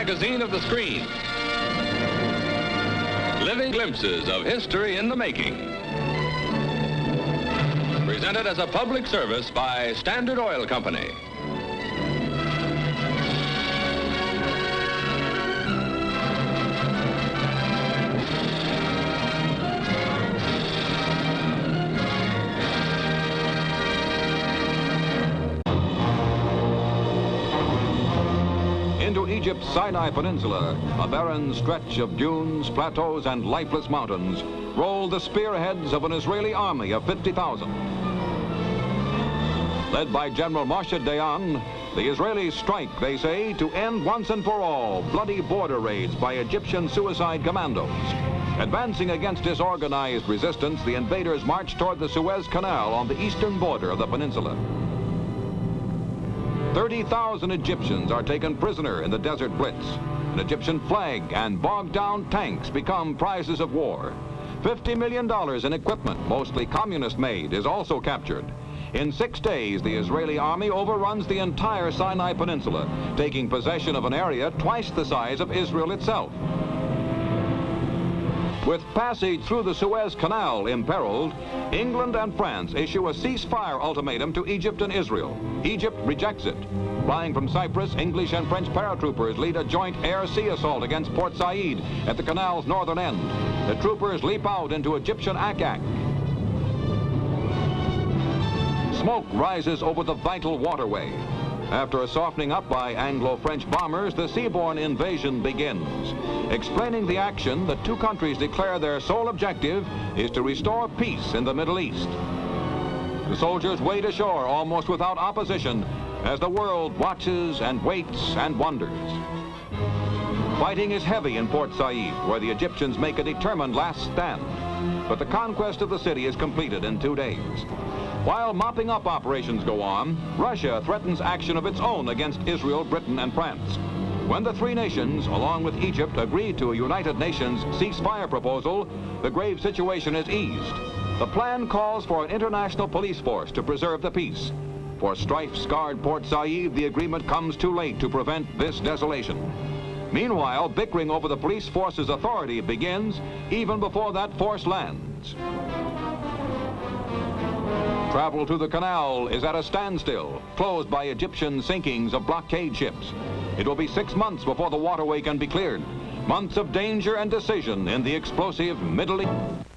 magazine of the screen. Living glimpses of history in the making. Presented as a public service by Standard Oil Company. Into Egypt's Sinai Peninsula, a barren stretch of dunes, plateaus, and lifeless mountains, rolled the spearheads of an Israeli army of 50,000. Led by General Moshe Dayan, the Israelis strike, they say, to end once and for all bloody border raids by Egyptian suicide commandos. Advancing against disorganized resistance, the invaders marched toward the Suez Canal on the eastern border of the peninsula. 30,000 Egyptians are taken prisoner in the Desert Blitz. An Egyptian flag and bogged-down tanks become prizes of war. $50 million in equipment, mostly communist-made, is also captured. In 6 days, the Israeli army overruns the entire Sinai Peninsula, taking possession of an area twice the size of Israel itself. With passage through the Suez Canal imperiled, England and France issue a ceasefire ultimatum to Egypt and Israel. Egypt rejects it. Flying from Cyprus, English and French paratroopers lead a joint air-sea assault against Port Said at the canal's northern end. The troopers leap out into Egyptian Akak. Smoke rises over the vital waterway. After a softening up by Anglo-French bombers, the seaborne invasion begins. Explaining the action, the two countries declare their sole objective is to restore peace in the Middle East. The soldiers wade ashore almost without opposition as the world watches and waits and wonders. Fighting is heavy in Port Said, where the Egyptians make a determined last stand. But the conquest of the city is completed in 2 days. While mopping up operations go on, Russia threatens action of its own against Israel, Britain, and France. When the three nations, along with Egypt, agree to a United Nations ceasefire proposal, the grave situation is eased. The plan calls for an international police force to preserve the peace. For strife-scarred Port Said, the agreement comes too late to prevent this desolation. Meanwhile, bickering over the police force's authority begins even before that force lands. Travel to the canal is at a standstill, closed by Egyptian sinkings of blockade ships. It will be 6 months before the waterway can be cleared. Months of danger and decision in the explosive Middle East.